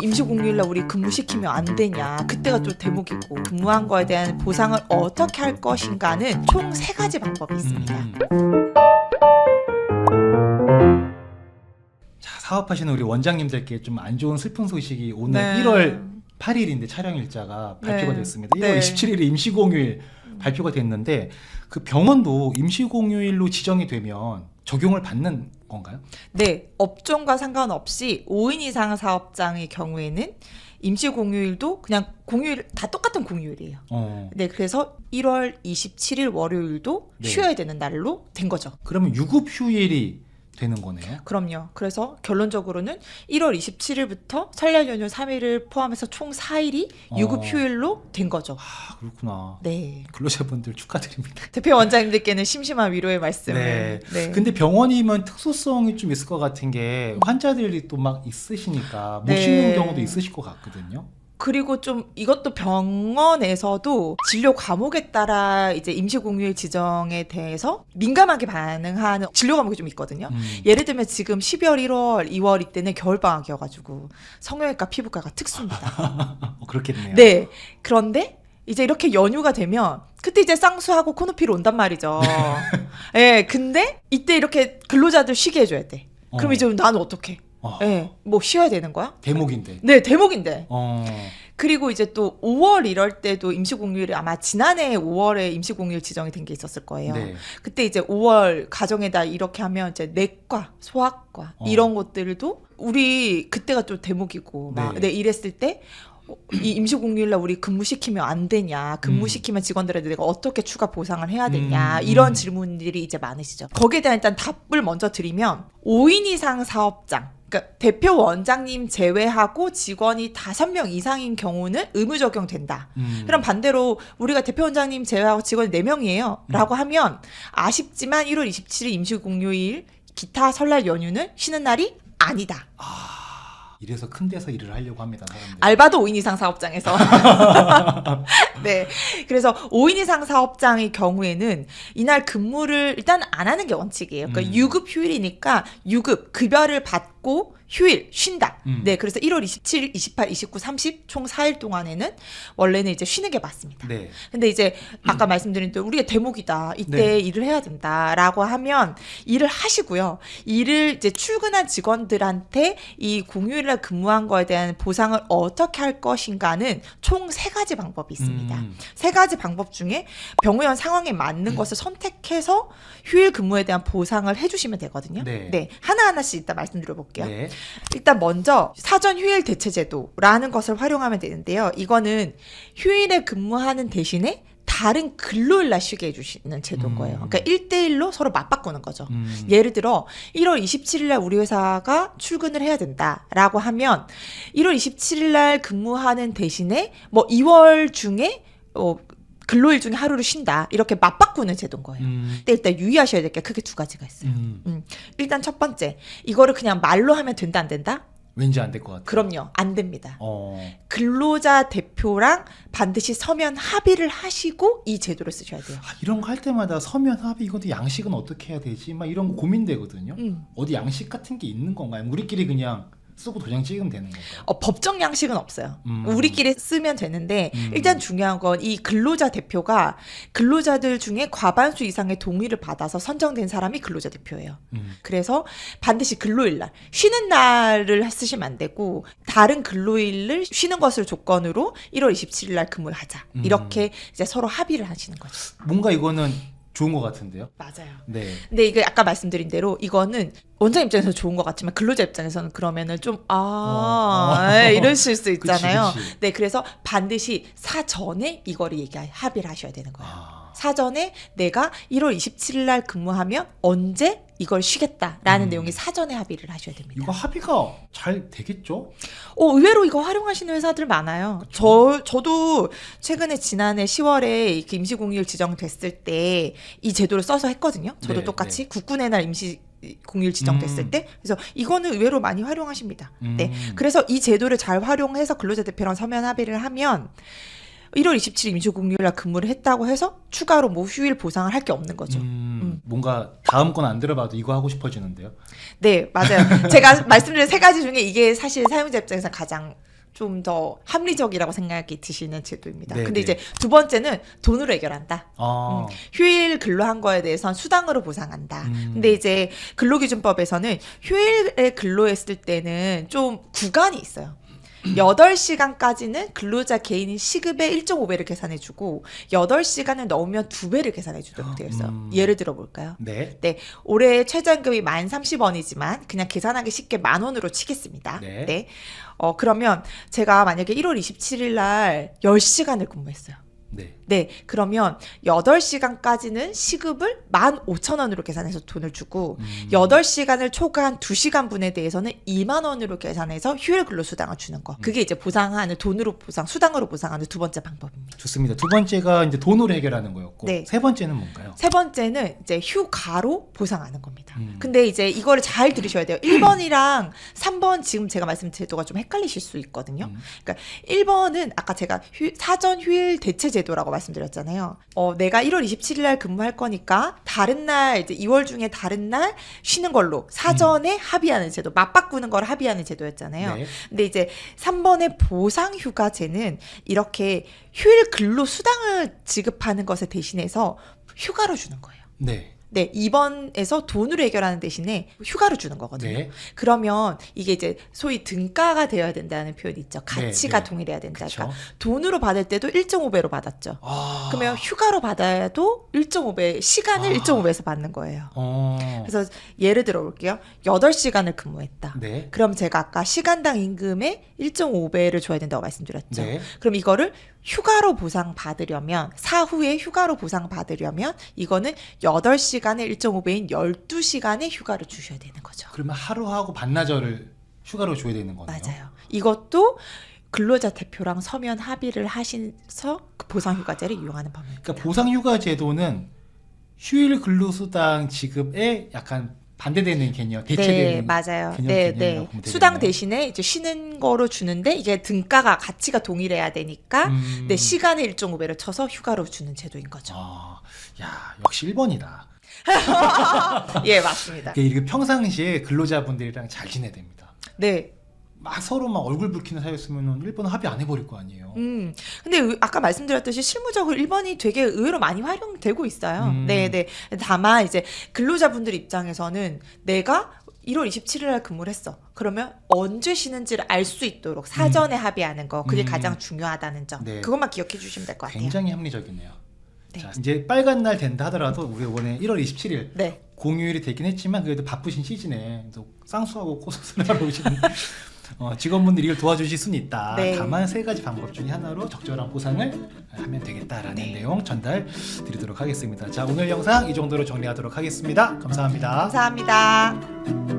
임시공휴일날 우리 근무시키면 안 되냐, 그때가 좀 대목이고 근무한 거에 대한 보상을 어떻게 할 것인가는 총 3가지 방법이 있습니다. 자, 사업하시는 우리 원장님들께 좀 안 좋은 슬픈 소식이 오늘 네. 1월 8일인데 촬영 일자가 발표가 네. 됐습니다. 1월 네. 27일에 임시공휴일 발표가 됐는데 그 병원도 임시공휴일로 지정이 되면 적용을 받는 건가요? 네, 업종과 상관없이 5인 이상 사업장의 경우에는 임시공휴일도 그냥 공휴일 다 똑같은 공휴일이에요. 네, 그래서 1월 27일 월요일도 네. 쉬어야 되는 날로 된 거죠. 그러면 유급휴일이 되는 거네요? 그럼요. 그래서 결론적으로는 1월 27일부터 설날 연휴 3일을 포함해서 총 4일이 유급휴일로 된 거죠. 아, 그렇구나. 네. 근로자분들 축하드립니다. 대표 원장님들께는 심심한 위로의 말씀을. 네. 네. 근데 병원이면 특수성이 좀 있을 것 같은 게 환자들이 또 막 있으시니까 못 네. 쉬는 경우도 있으실 것 같거든요. 그리고 좀 이것도 병원에서도 진료 과목에 따라 이제 임시공휴일 지정에 대해서 민감하게 반응하는 진료 과목이 좀 있거든요. 예를 들면 지금 12월, 1월, 2월 이때는 겨울방학이어가지고 성형외과, 피부과가 특수입니다. 그렇겠네요. 네. 그런데 이제 이렇게 연휴가 되면 그때 이제 쌍수하고 코노피로 온단 말이죠. 네. 근데 이때 이렇게 근로자들 쉬게 해줘야 돼. 그럼 이제 나는 어떡해? 네. 뭐 쉬어야 되는 거야? 대목인데. 네, 대목인데. 어. 그리고 이제 또 5월 이럴 때도 임시공휴일이 아마 지난해 5월에 임시공휴일 지정이 된 게 있었을 거예요. 네. 그때 이제 5월 가정에다 이렇게 하면 이제 내과, 소아과 이런 것들도 우리 그때가 좀 대목이고 막 네. 이랬을 때 이 임시공휴일날 우리 근무시키면 안 되냐, 근무시키면 직원들한테 내가 어떻게 추가 보상을 해야 되냐, 이런 질문들이 이제 많으시죠. 거기에 대한 일단 답을 먼저 드리면 5인 이상 사업장, 그러니까 대표 원장님 제외하고 직원이 5명 이상인 경우는 의무 적용된다. 그럼 반대로 우리가 대표 원장님 제외하고 직원이 4명이에요 라고 하면 아쉽지만 1월 27일 임시공휴일 기타 설날 연휴는 쉬는 날이 아니다. 이래서 큰 데서 일을 하려고 합니다, 사람들. 알바도 5인 이상 사업장에서. 네. 그래서 5인 이상 사업장의 경우에는 이날 근무를 일단 안 하는 게 원칙이에요. 그러니까 유급 휴일이니까 유급, 급여를 받고 휴일, 쉰다. 네. 그래서 1월 27일, 28, 29, 30 총 4일 동안에는 원래는 이제 쉬는 게 맞습니다. 네. 근데 이제 아까 말씀드린 대로 우리가 대목이다. 이때 네. 일을 해야 된다라고 하면 일을 하시고요. 일을 이제 출근한 직원들한테 이 공휴일날 근무한 거에 대한 보상을 어떻게 할 것인가는 총 3가지 방법이 있습니다. 3가지 방법 중에 병원 상황에 맞는 것을 선택해서 휴일 근무에 대한 보상을 해주시면 되거든요. 네. 하나하나씩 이따 말씀드려 볼게요. 네. 일단 먼저 사전 휴일 대체 제도라는 것을 활용하면 되는데요. 이거는 휴일에 근무하는 대신에 다른 근로일날 쉬게 해주시는 제도인 거예요. 그러니까 1대1로 서로 맞바꾸는 거죠. 예를 들어 1월 27일 날 우리 회사가 출근을 해야 된다라고 하면 1월 27일 날 근무하는 대신에 뭐 2월 중에 근로일 중에 하루를 쉰다. 이렇게 맞바꾸는 제도인 거예요. 근데 일단 유의하셔야 될 게 크게 2가지가 있어요. 일단 첫 번째, 이거를 그냥 말로 하면 된다 안 된다? 왠지 안 될 것 같아요. 그럼요. 안 됩니다. 어. 근로자 대표랑 반드시 서면 합의를 하시고 이 제도를 쓰셔야 돼요. 이런 거 할 때마다 서면 합의, 이것도 양식은 어떻게 해야 되지? 막 이런 거 고민되거든요. 어디 양식 같은 게 있는 건가요? 우리끼리 그냥 쓰고 도장 찍으면 되는 건가요? 법정 양식은 없어요. 우리끼리 쓰면 되는데 일단 중요한 건 이 근로자 대표가 근로자들 중에 과반수 이상의 동의를 받아서 선정된 사람이 근로자 대표예요. 그래서 반드시 근로일날, 쉬는 날을 쓰시면 안 되고 다른 근로일을 쉬는 것을 조건으로 1월 27일 날 근무를 하자. 이렇게 이제 서로 합의를 하시는 거죠. 뭔가 이거는 좋은 것 같은데요? 맞아요. 네. 근데 이게 아까 말씀드린 대로 이거는 원장 입장에서 좋은 것 같지만 근로자 입장에서는 그러면은 좀 이러실 수 있잖아요. 그치. 네, 그래서 반드시 사전에 이거를 합의를 하셔야 되는 거예요. 사전에 내가 1월 27일 날 근무하면 언제 이걸 쉬겠다라는 내용이 사전에 합의를 하셔야 됩니다. 이거 합의가 잘 되겠죠? 의외로 이거 활용하시는 회사들 많아요. 저도 최근에 지난해 10월에 이렇게 임시공휴일 지정됐을 때 이 제도를 써서 했거든요. 저도 네, 똑같이 국군의 날 공휴일 지정됐을 때. 그래서 이거는 의외로 많이 활용하십니다. 네. 그래서 이 제도를 잘 활용해서 근로자 대표랑 서면 합의를 하면 1월 27일 임시공휴일 날 근무를 했다고 해서 추가로 뭐 휴일 보상을 할 게 없는 거죠. 뭔가 다음 건 안 들어봐도 이거 하고 싶어지는데요. 네, 맞아요. 제가 말씀드린 3가지 중에 이게 사실 사용자 입장에서 가장 좀 더 합리적이라고 생각이 드시는 제도입니다. 네, 근데 네. 이제 두 번째는 돈으로 해결한다. 아. 휴일 근로한 거에 대해서는 수당으로 보상한다. 음. 근데 이제 근로기준법에서는 휴일에 근로했을 때는 좀 구간이 있어요. 8시간까지는 근로자 개인 시급의 1.5배를 계산해주고 8시간을 넘으면 2배를 계산해주도록 되어 있어요. 예를 들어 볼까요? 네. 네, 올해 최저임금이 1030원이지만 그냥 계산하기 쉽게 10,000원으로 치겠습니다. 네. 네. 그러면 제가 만약에 1월 27일 날 10시간을 근무했어요. 네. 네, 그러면 8시간까지는 시급을 15,000원으로 계산해서 돈을 주고 8시간을 초과한 2시간 분에 대해서는 2만 원으로 계산해서 휴일 근로수당을 주는 거. 그게 이제 보상하는 돈으로 보상, 수당으로 보상하는 두 번째 방법입니다. 좋습니다. 두 번째가 이제 돈으로 해결하는 거였고 네. 세 번째는 뭔가요? 세 번째는 이제 휴가로 보상하는 겁니다. 근데 이제 이거를 잘 들으셔야 돼요. 1번이랑 3번 지금 제가 말씀드린 제도가 좀 헷갈리실 수 있거든요. 그러니까 1번은 아까 제가 사전 휴일 대체 제도라고 말씀드렸잖아요. 내가 1월 27일 날 근무할 거니까 다른 날 이제 2월 중에 다른 날 쉬는 걸로 사전에 합의하는 제도, 맞바꾸는 걸 합의하는 제도였잖아요. 네. 근데 이제 3번의 보상 휴가제는 이렇게 휴일 근로 수당을 지급하는 것에 대신해서 휴가로 주는 거예요. 네. 네, 2번에서 돈으로 해결하는 대신에 휴가로 주는 거거든요. 네. 그러면 이게 이제 소위 등가가 되어야 된다는 표현이 있죠. 가치가 네. 동일해야 된다. 그쵸. 그러니까 돈으로 받을 때도 1.5배로 받았죠. 아. 그러면 휴가로 받아도 1.5배, 시간을 1.5배에서 받는 거예요. 그래서 예를 들어 볼게요. 8시간을 근무했다. 네. 그럼 제가 아까 시간당 임금의 1.5배를 줘야 된다고 말씀드렸죠. 네. 그럼 이거를 휴가로 보상받으려면, 사후에 휴가로 보상받으려면 이거는 8시간의 1.5배인 12시간의 휴가를 주셔야 되는 거죠. 그러면 하루하고 반나절을 휴가로 줘야 되는 거네요. 맞아요. 이것도 근로자 대표랑 서면 합의를 하셔서 그 보상휴가제를 이용하는 법입니다. 그러니까 보상휴가 제도는 휴일 근로수당 지급에 약간 반대되는 개념, 대체되는 네, 맞아요. 개념, 네, 개념이라고 네. 보면 수당 되겠네요. 대신에 이제 쉬는 거로 주는데 이게 등가가 가치가 동일해야 되니까 네, 시간의 1.5배를 쳐서 휴가로 주는 제도인 거죠. 야, 역시 1번이다. 예, 맞습니다. 이게 평상시에 근로자분들이랑 잘 지내야 됩니다. 네. 막 서로 막 얼굴 붉히는 사이였으면 1번 합의 안 해버릴 거 아니에요. 근데 아까 말씀드렸듯이 실무적으로 1번이 되게 의외로 많이 활용되고 있어요. 네, 네. 다만 이제 근로자분들 입장에서는 내가 1월 27일 날 근무를 했어. 그러면 언제 쉬는지를 알 수 있도록 사전에 합의하는 거. 그게 가장 중요하다는 점. 네. 그것만 기억해 주시면 될 것 같아요. 굉장히 합리적이네요. 네. 자, 이제 빨간 날 된다 하더라도 우리 이번에 1월 27일 네. 공휴일이 되긴 했지만 그래도 바쁘신 시즌에 또 쌍수하고 코수술을 하러 오시는 직원분들이 이걸 도와주실 수는 있다. 네. 다만 세 가지 방법 중에 하나로 적절한 보상을 하면 되겠다라는 네. 내용 전달 드리도록 하겠습니다. 자, 오늘 영상 이 정도로 정리하도록 하겠습니다. 감사합니다. 감사합니다.